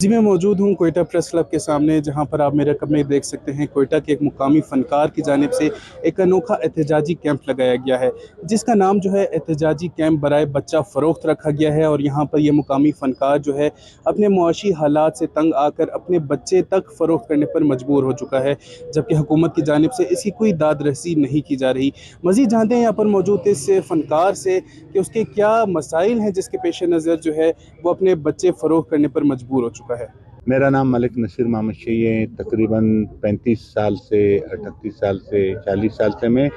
जी मैं मौजूद हूँ कोयटा प्रेस क्लब के सामने, जहाँ पर आप मेरे कमरे देख सकते हैं। कोयटा के एक मुकामी फ़नकार की जानिब से एक अनोखा एहतजाजी कैंप लगाया गया है, जिसका नाम जो है एहतजाजी कैंप बराए बच्चा फ़रोख्त रखा गया है। और यहाँ पर ये मुकामी फ़नकार जो है अपने मुआशी हालात से तंग आकर अपने बच्चे तक फ़रोख्त करने पर मजबूर हो चुका है, जबकि हुकूमत की जानिब से इसकी कोई दाद रसी नहीं की जा रही। मज़ीद जानते हैं यहाँ पर मौजूद इस फ़नकार से कि उसके क्या मसाइल हैं, जिसके पेश नज़र जो है वो अपने बच्चे फ़रोख्त करने पर मजबूर हो चुका है। मेरा नाम मलिक नसीर मोहम्मद शही है। तकरीबन 35 साल से 38 साल से 40 साल से मैं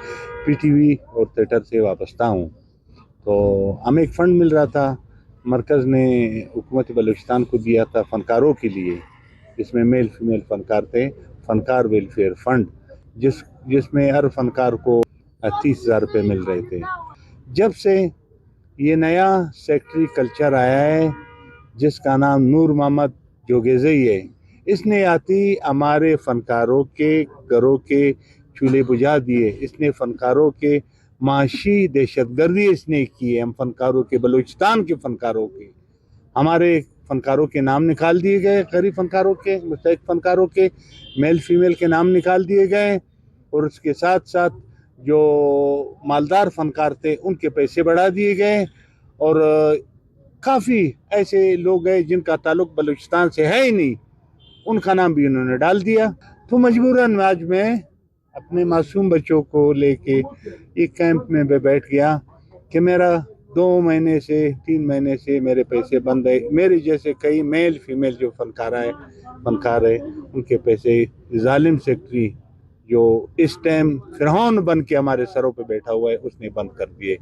पीटीवी और थिएटर से वाबस्ता हूँ। तो हमें एक फ़ंड मिल रहा था, मरकज़ ने हुकूमत बलूचिस्तान को दिया था फ़नकारों के लिए, जिसमें मेल फीमेल फ़नकार थे। फ़नकार वेलफेयर फ़ंड जिसमें हर फ़नकार को 30,000 रुपये मिल रहे थे। जब से ये नया सेक्रेटरी कल्चर आया है, जिसका नाम नूर मोहम्मद जोगेज़ई है, इसने आती हमारे फ़नकारों के घरों के चूल्हे बुझा दिए। इसने फ़नकारों के माशी दहशतगर्दी इसने की है। हम फ़नकारों के, बलूचिस्तान के फ़नकारों के, हमारे फ़नकारों के नाम निकाल दिए गए। गरीब फ़नकारों के, मुस्तहिक फ़नकारों के, मेल फीमेल के नाम निकाल दिए गए। और उसके साथ साथ जो मालदार फ़नकार थे उनके पैसे बढ़ा दिए गए। और काफ़ी ऐसे लोग हैं जिनका ताल्लुक़ बलूचिस्तान से है ही नहीं, उनका नाम भी उन्होंने डाल दिया। तो मजबूरन आज मैं अपने मासूम बच्चों को लेके एक कैंप में बैठ गया कि मेरा 2 महीने से 3 महीने से मेरे पैसे बंद है। मेरे जैसे कई मेल फीमेल जो फ़नकार है उनके पैसे जालिम सेक्रेटरी जो इस टाइम फिरौन बन के हमारे सरों पे बैठा हुआ है, उसने बंद कर दिए।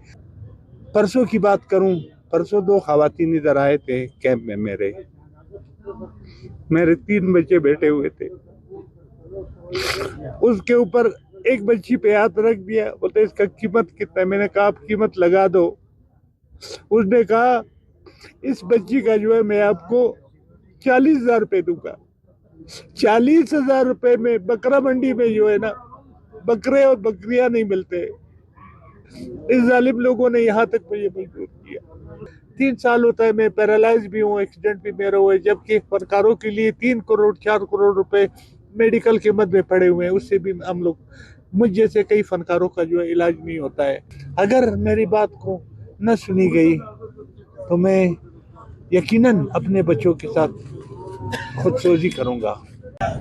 परसों की बात करूं, परसों 2 ख़वातीन इधर आए थे कैंप में। मेरे 3 बच्चे बैठे हुए थे। उसके ऊपर एक बच्ची पे हाथ रख दिया, बोलते इसका कीमत कितना है। मैंने कहा आप कीमत लगा दो। उसने कहा इस बच्ची का जो है मैं आपको 40,000 रुपये दूंगा। 40,000 रुपये में बकरा मंडी में जो है ना, बकरे और बकरियां नहीं मिलते। इस जालिम लोगों ने यहाँ तक मुझे मजबूर किया। 3 साल होता है मैं पैरालाइज भी हूँ, एक्सीडेंट भी मेरा हुआ है, जबकि फनकारों के लिए 3 करोड़ 4 करोड़ रुपए मेडिकल के मद में पड़े हुए हैं। उससे भी हम लोग, मुझ जैसे कई फनकारों का जो है इलाज नहीं होता है। अगर मेरी बात को न सुनी गई तो मैं यकीनन अपने बच्चों के साथ खुदसोजी करूँगा।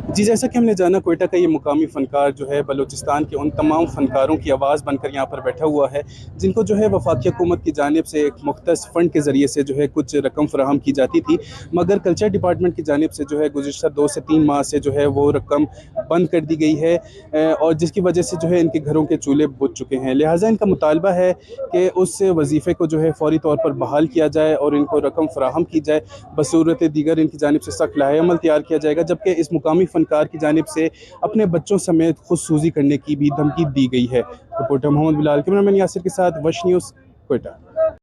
जी जैसा कि हमने जाना, कोयटा का ये मुकामी फ़नकार जो है बलूचिस्तान के उन तमाम फ़नकारों की आवाज़ बनकर यहाँ पर बैठा हुआ है, जिनको जो है वफाकी हुकूमत की जानिब से एक मुख्तस फ़ंड के ज़रिए से जो है कुछ रकम फ़राहम की जाती थी, मगर कल्चर डिपार्टमेंट की जानिब से जो है गुज़िश्ता 2 से 3 माह से जो है वो रकम बंद कर दी गई है। और जिसकी वजह से जो है इनके घरों के चूल्हे बुझ चुके हैं। लिहाजा इनका मुतालबा है कि उस वजीफ़े को जो है फ़ौरी तौर पर बहाल किया जाए और इनको रकम फ़राहम की जाए। बसूरत दीगर इनकी जानिब से सख्त लाहेअमल तैयार किया जाएगा, जबकि इस मुकामी फ़नकार की जानिब से अपने बच्चों समेत खुदसूजी करने की भी धमकी दी गई है। रिपोर्टर मोहम्मद बिलाल, कैमरामैन यासिर के साथ वश न्यूज़, कोयटा।